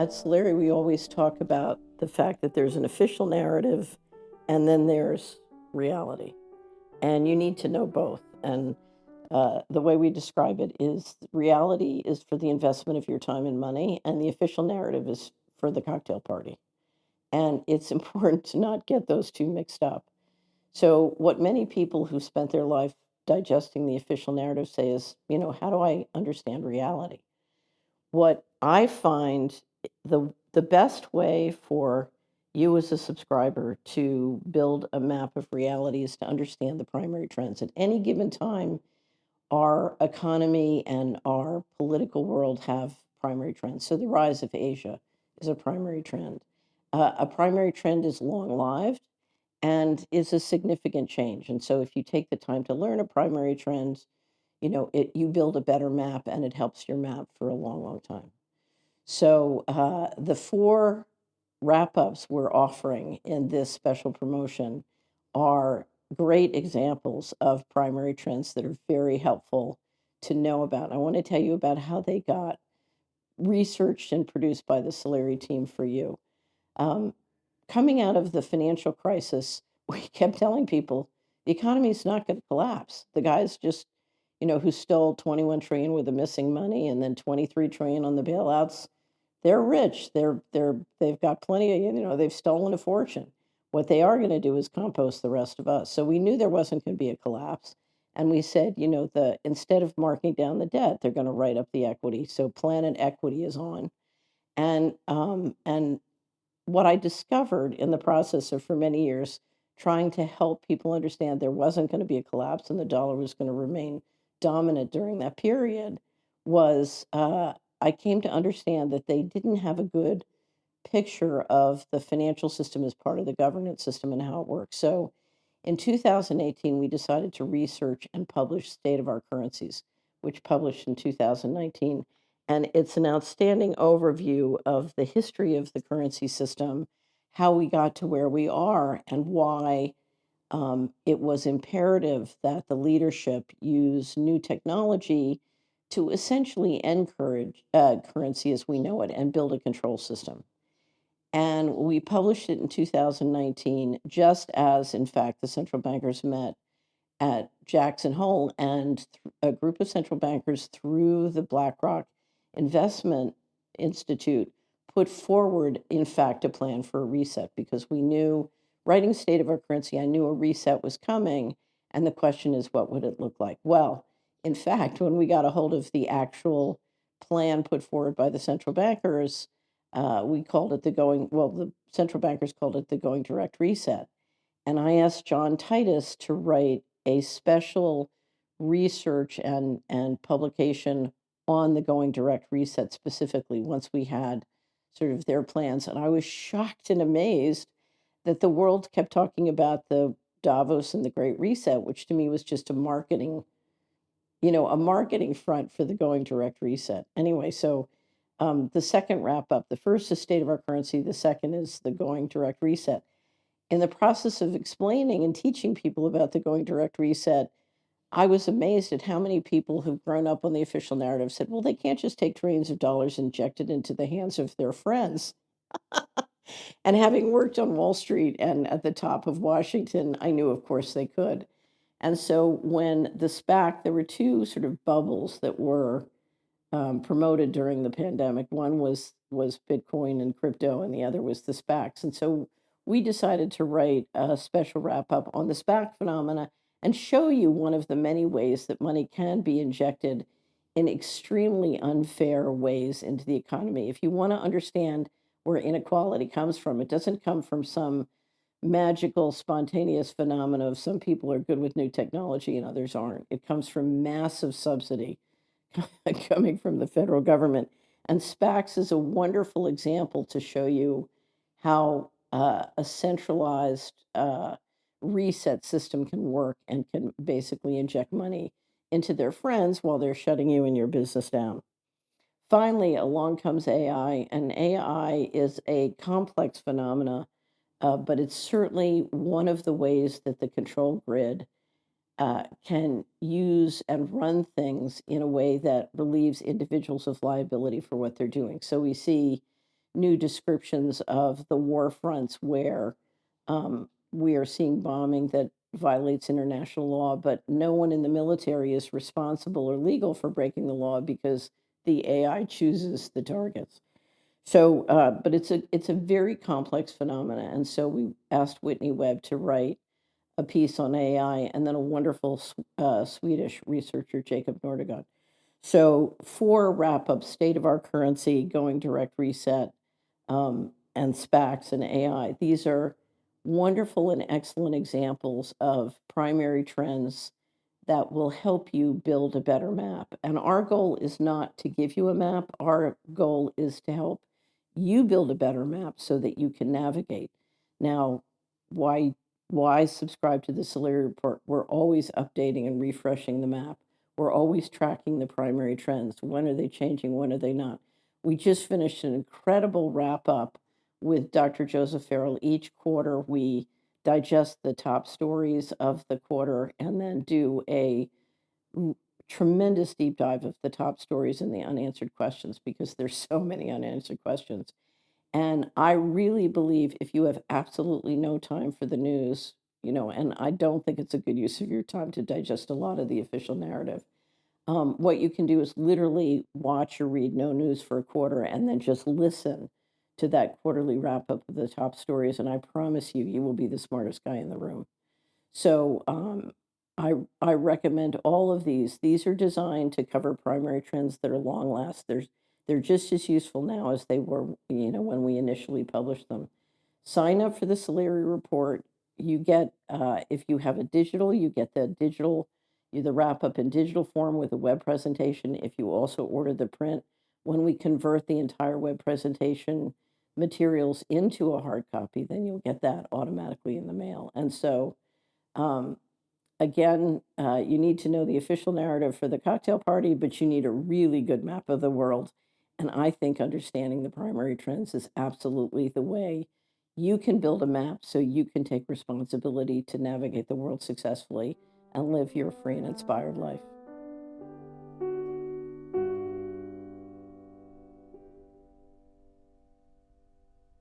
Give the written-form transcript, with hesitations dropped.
At Solari, we always talk about the fact that there's an official narrative and then there's reality. And you need to know both. And the way we describe it is reality is for the investment of your time and money, and the official narrative is for the cocktail party. And it's important to not get those two mixed up. So, what many people who spent their life digesting the official narrative say is, how do I understand reality? What I find the best way for you as a subscriber to build a map of reality is to understand the primary trends. At any given time, our economy and our political world have primary trends. So the rise of Asia is a primary trend. A primary trend is long-lived and is a significant change. And so if you take the time to learn a primary trend, you build a better map and it helps your map for a long, long time. So the four wrap ups we're offering in this special promotion are great examples of primary trends that are very helpful to know about. I want to tell you about how they got researched and produced by the Solari team for you. Um, Coming out of the financial crisis, we kept telling people the economy is not going to collapse. The guys just, who stole 21 trillion with the missing money and then 23 trillion on the bailouts, they're rich. They've got plenty of, they've stolen a fortune. What they are going to do is compost the rest of us. So we knew there wasn't going to be a collapse. And we said, the instead of marking down the debt, they're going to write up the equity. So Planet Equity is on. And what I discovered in the process of for many years trying to help people understand there wasn't going to be a collapse and the dollar was going to remain dominant during that period was I came to understand that they didn't have a good picture of the financial system as part of the governance system and how it works. So in 2018, we decided to research and publish State of Our Currencies, which published in 2019. And it's an outstanding overview of the history of the currency system, how we got to where we are, and why it was imperative that the leadership use new technology to essentially encourage currency as we know it and build a control system. And we published it in 2019, just as, in fact, the central bankers met at Jackson Hole, and a group of central bankers through the BlackRock Investment Institute put forward, in fact, a plan for a reset because we knew, writing State of Our Currency, I knew a reset was coming. And the question is, what would it look like? Well, in fact, when we got a hold of the actual plan put forward by the central bankers, we called it the central bankers called it the Going Direct Reset. And I asked John Titus to write a special research and publication on the Going Direct Reset specifically once we had sort of their plans. And I was shocked and amazed that the world kept talking about the Davos and the Great Reset, which to me was just a marketing front for the Going Direct Reset. Anyway, so the second wrap up, the first is State of Our Currency, the second is the Going Direct Reset. In the process of explaining and teaching people about the Going Direct Reset, I was amazed at how many people who've grown up on the official narrative said, well, they can't just take trillions of dollars injected into the hands of their friends. And having worked on Wall Street and at the top of Washington, I knew, of course, they could. And so when the SPAC, there were two sort of bubbles that were promoted during the pandemic. One was Bitcoin and crypto, and the other was the SPACs. And so we decided to write a special wrap up on the SPAC phenomena and show you one of the many ways that money can be injected in extremely unfair ways into the economy. If you want to understand where inequality comes from, it doesn't come from some magical, spontaneous phenomena of some people are good with new technology and others aren't. It comes from massive subsidy coming from the federal government. And SPACs is a wonderful example to show you how a centralized reset system can work and can basically inject money into their friends while they're shutting you and your business down. Finally, along comes AI, and AI is a complex phenomena, but it's certainly one of the ways that the control grid can use and run things in a way that relieves individuals of liability for what they're doing. So we see new descriptions of the war fronts where we are seeing bombing that violates international law, but no one in the military is responsible or legal for breaking the law because the AI chooses the targets. So, but it's a very complex phenomena, and so we asked Whitney Webb to write a piece on AI, and then a wonderful Swedish researcher, Jacob Nordegård. So, for wrap up, state of our currency, going direct reset, and SPACs and AI, these are wonderful and excellent examples of primary trends that will help you build a better map. And our goal is not to give you a map, our goal is to help you build a better map so that you can navigate. Now, why why subscribe to the Solari Report? We're always updating and refreshing the map. We're always tracking the primary trends. When are they changing? When are they not? We just finished an incredible wrap up with Dr. Joseph Farrell. Each quarter, we digest the top stories of the quarter and then do a tremendous deep dive of the top stories and the unanswered questions because there's so many unanswered questions. And I really believe if you have absolutely no time for the news, and I don't think it's a good use of your time to digest a lot of the official narrative. What you can do is literally watch or read no news for a quarter and then just listen to that quarterly wrap up of the top stories. And I promise you, you will be the smartest guy in the room. So I recommend all of these. These are designed to cover primary trends that are long last. They're just as useful now as they were, when we initially published them. Sign up for the Solari Report. You get, if you have a digital, you get the wrap up in digital form with a web presentation. If you also order the print, when we convert the entire web presentation materials into a hard copy, then you'll get that automatically in the mail. And so, um, again, you need to know the official narrative for the cocktail party, but you need a really good map of the world. And I think understanding the primary trends is absolutely the way you can build a map so you can take responsibility to navigate the world successfully and live your free and inspired life.